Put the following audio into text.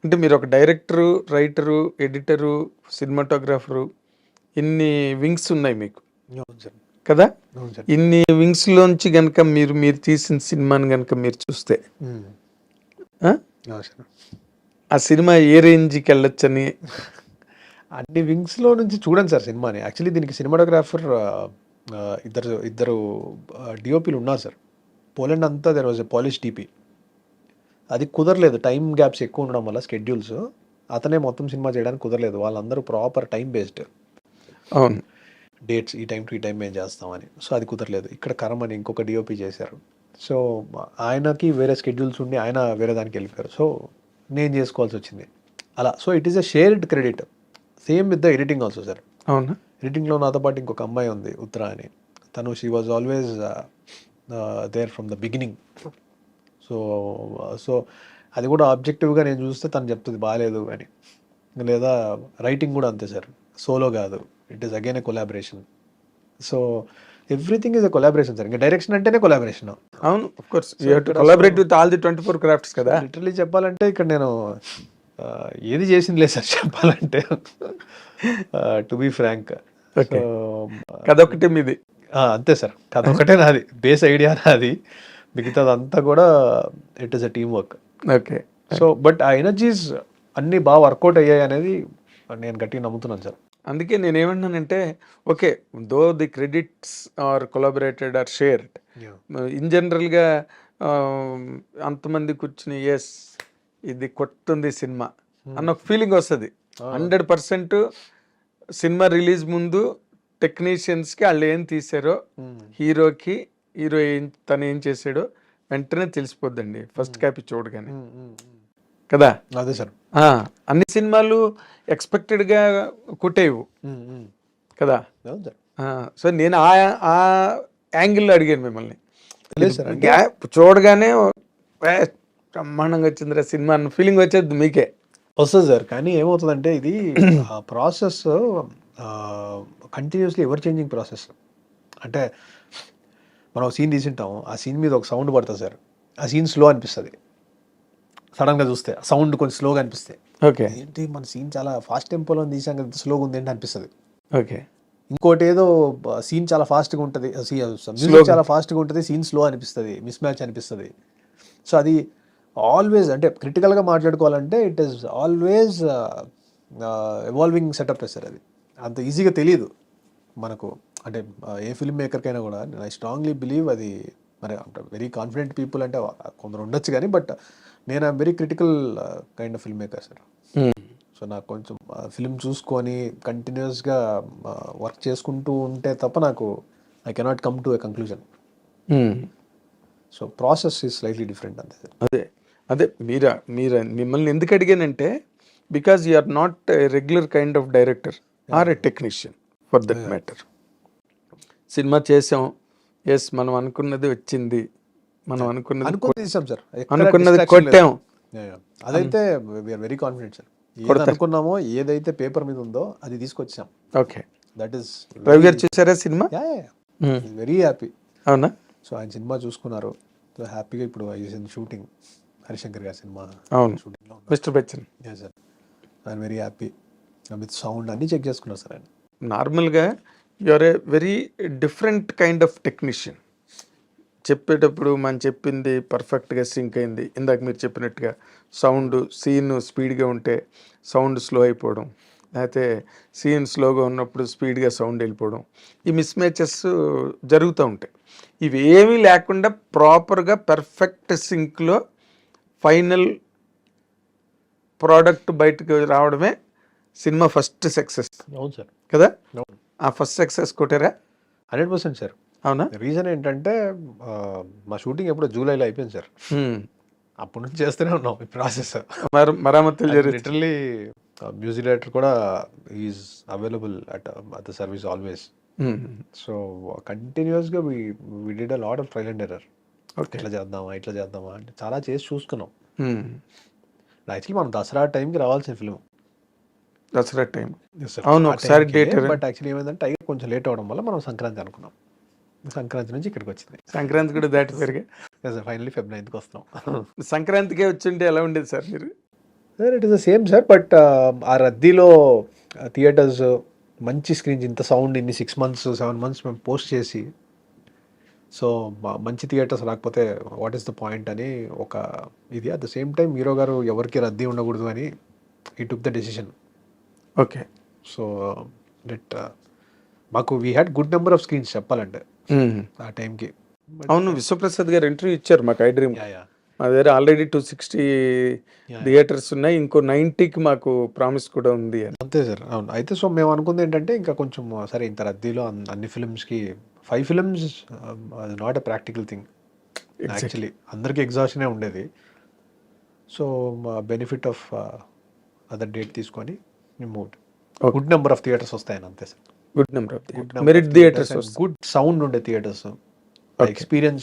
అంటే మీరు ఒక డైరెక్టరు, రైటరు, ఎడిటరు, సినిమాటోగ్రాఫరు ఇన్ని వింగ్స్ ఉన్నాయి మీకు అవును సార్. కదా? అవును సార్. ఇన్ని వింగ్స్‌లోంచి గనక మీరు తీసిన సినిమాని గనక మీరు చూస్తే ఆ? అవును సార్. ఆ సినిమా ఏ రేంజ్‌కెళ్ళొచ్చని అన్ని వింగ్స్‌లో నుంచి చూడండి సార్ సినిమాని. యాక్చువల్లీ దీనికి సినిమాటోగ్రాఫర్ ఇద్దరు డీఓపీలు ఉన్నారు సార్. పోలాండ్ అంతా there was a Polish DP. అది కుదరలేదు. టైమ్ గ్యాప్స్ ఎక్కువ ఉండడం వల్ల షెడ్యూల్స్. అతనే మొత్తం సినిమా చేయడానికి కుదరలేదు. వాళ్ళందరూ ప్రాపర్ టైమ్ బేస్డ్. అవును. డేట్స్ ఈ టైం టు ఈ టైం మేము చేస్తామని. సో అది కుదరలేదు. ఇక్కడ కరం అని ఇంకొక డీఓపీ చేశారు. సో ఆయనకి వేరే షెడ్యూల్స్ ఉండి ఆయన వేరే దానికి వెళ్ళిపోయారు. సో నేను చేసుకోవాల్సి వచ్చింది అలా. So it is a shared credit. Same with the editing also sir. అవునా? ఎడిటింగ్లో నాతో పాటు ఇంకొక అమ్మాయి ఉంది, ఉత్తర అని. తను she was always there from the beginning. So so అది కూడా ఆబ్జెక్టివ్గా నేను చూస్తే తను చెప్తుంది బాగాలేదు అని. లేదా రైటింగ్ కూడా అంతే సార్. సోలో కాదు, it is again a collaboration. So everything is a collaboration sir. ఇంకా డైరెక్షన్ అంటేనే కొలాబరేషన్. అవును, of course you have to collaborate with all the 24 crafts కదా. లిటరలీ చెప్పాలంటే ఇక్కడ నేను ఏది చేసింది లేదు సార్ చెప్పాలంటే, టు బీ ఫ్రాంక్. ఓకే, కదొకటి మీది. అంతే సార్, కథ ఒకటే నాది, బేస్ ఐడియా నాది, మిగతాదంతా కూడా it is a team work. Okay. So but ఆ ఎనర్జీస్ అన్నీ బాగా వర్కౌట్ అయ్యాయి అనేది నేను గట్టిగా నమ్ముతున్నాను సార్. అందుకే నేనేమంటున్నానంటే okay, though the credits are collaborated or shared, in జనరల్గా అంతమంది కూర్చుని ఎస్ ఇది కొట్టుంది సినిమా అన్న ఒక ఫీలింగ్ వస్తుంది. 100% సినిమా రిలీజ్ ముందు టెక్నీషియన్స్కి వాళ్ళు ఏం తీసారో, హీరోకి హీరో తను ఏం చేసాడో వెంటనే తెలిసిపోద్దండి ఫస్ట్ కాపీ చూడగానే కదా. అదే సార్. అన్ని సినిమాలు ఎక్స్పెక్టెడ్గా కొట్టేవు కదా. సో నేను ఆ యాంగిల్లో అడిగాను మిమ్మల్ని. చూడగానే బ్రహ్మాండంగా వచ్చిందిరా సినిమా అన్న ఫీలింగ్ వచ్చేది మీకే వస్తుంది సార్. కానీ ఏమవుతుందంటే ఇది process continuously ever changing process. అంటే మనం సీన్ తీసుంటాం, ఆ సీన్ మీద ఒక సౌండ్ పడుతుంది సార్, ఆ సీన్ స్లో అనిపిస్తుంది. సడన్గా చూస్తే సౌండ్ కొంచెం స్లోగా అనిపిస్తే ఓకే ఏంటి మన సీన్ చాలా ఫాస్ట్ టెంపోలో తీసాం కదా, స్లోగా ఉంది ఏంటి అనిపిస్తుంది. ఓకే. ఇంకోటి ఏదో సీన్ చాలా ఫాస్ట్గా ఉంటుంది, మ్యూజిక్ చాలా ఫాస్ట్గా ఉంటుంది, సీన్ స్లో అనిపిస్తుంది, మిస్ మ్యాచ్ అనిపిస్తుంది. సో అది ఆల్వేస్ అంటే క్రిటికల్గా మాట్లాడుకోవాలంటే it is always evolving setup sir. అది అంత ఈజీగా తెలియదు మనకు. అంటే ఏ ఫిల్మ్ మేకర్కైనా కూడా ఐ స్ట్రాంగ్లీ బిలీవ్ అది. మరి వెరీ కాన్ఫిడెంట్ పీపుల్ అంటే కొందరు ఉండొచ్చు కానీ, బట్ నేను I'm very critical kind of film maker sir. So నాకు కొంచెం ఫిల్మ్ చూసుకొని కంటిన్యూస్గా వర్క్ చేసుకుంటూ ఉంటే తప్ప నాకు I cannot come to a conclusion. So process is slightly different అంతే సార్. అదే అదే మీరు మిమ్మల్ని ఎందుకు అడిగానంటే because you are not a regular kind of director or a technician for that matter. సినిమా చేసాం, ఎస్ మనం అనుకున్నది వచ్చింది, మనం అనుకున్నది కొట్టాం, అదైతే వీఆర్ వెరీ కాన్ఫిడెంట్ సార్. ఏది అనుకున్నామో, ఏదైతే పేపర్ మీద ఉందో అది తీసుకొచ్చాం. Okay, that is. Ravi garu చూసారా సినిమా? Very happy. అవునా? సో ఆయన సినిమా చూసుకున్నారు, సో హ్యాపీగా ఇప్పుడు షూటింగ్ హరిశంకర్ గారి సినిమా. అవును, షూటింగ్లో మిస్టర్ బచ్చన్. సార్ ఆయన వెరీ హ్యాపీ విత్ సౌండ్ అన్నీ చెక్ చేసుకున్నారు సార్ ఆయన. నార్మల్గా you are a very different kind of technician. చెప్పేటప్పుడు మనం చెప్పింది పర్ఫెక్ట్గా సింక్ అయింది. ఇందాక మీరు చెప్పినట్టుగా సౌండ్ సీన్ స్పీడ్గా ఉంటే సౌండ్ స్లో అయిపోవడం, లేకపోతే సీన్ స్లోగా ఉన్నప్పుడు స్పీడ్గా సౌండ్ వెళ్ళిపోవడం, ఈ మిస్ మ్యాచెస్ జరుగుతూ ఉంటాయి. ఇవి ఏమీ లేకుండా ప్రాపర్గా పర్ఫెక్ట్ సింక్లో ఫైనల్ ప్రోడక్ట్ బయటకు రావడమే సినిమా ఫస్ట్ సక్సెస్. అవును సార్ కదా. ఆ ఫస్ట్ సక్సెస్ కొట్టారా? 100% సార్. అవునా? రీజన్ ఏంటంటే మా షూటింగ్ ఎప్పుడో జూలైలో అయిపోయింది సార్. అప్పటి నుంచి చేస్తూనే ఉన్నాం ఈ ప్రాసెస్. మరామతులు జరిగి లిటరల్లీ మ్యూజిక్ డైరెక్టర్ కూడా is available at the service always. So కంటిన్యూస్గా we did a lot of trial and error. ఇట్లా చేద్దామా అంటే చాలా చేసి చూసుకున్నాం. యాక్చువల్లీ మనం దసరా టైంకి రావాల్సిన ఫిల్మ్. దసరా టైం అవును, ఒకసారి డేట్. బట్ యాక్చువల్లీ ఏమైందంటే టైం కొంచెం లేట్ అవడం వల్ల మనం సంక్రాంతి అనుకున్నాం. సంక్రాంతి నుంచి ఇక్కడికి వచ్చింది. సంక్రాంతి కూడా దాటి పెరిగా ఫైనల్లీ Feb 9th వస్తున్నాం. సంక్రాంతికే వచ్చింటే ఎలా ఉండేది సార్ మీరు? Sir it is the same sir, but ఆ రద్దీలో థియేటర్స్ మంచి స్క్రీన్స్, ఇంత సౌండ్ ఇన్ని 6 months 7 months మేము పోస్ట్ చేసి, సో మంచి థియేటర్స్ రాకపోతే వాట్ ఈస్ ద పాయింట్ అని ఒక ఇది. At the same time hero గారు ఎవరికి రద్దీ ఉండకూడదు అని ఈ took the decision. Okay. So that మాకు we had good number of screens చెప్పాలంటే ఆ టైంకి. అవును, విశ్వప్రసాద్ గారు ఇంటర్వ్యూ ఇచ్చారు మాకు ఐ డ్రీమ్. యా యా మా దగ్గర ఆల్రెడీ 260 థియేటర్స్ ఉన్నాయి, ఇంకో 90కి మాకు ప్రామిస్ కూడా ఉంది అని. అంతే సార్, అవును. అయితే సో మేము అనుకుంది ఏంటంటే ఇంకా కొంచెం సరే ఇంత రద్దీలో అన్ని ఫిల్మ్స్కి 5 films not a practical thing actually. అందరికీ ఎగ్జాషనే ఉండేది. So benefit of other date తీసుకొని మేము గుడ్ నెంబర్ ఆఫ్ థియేటర్స్ వస్తాయని అంతే sir. Good number of merit theatres good sound ఉండే థియేటర్స్, ఎక్స్పీరియన్స్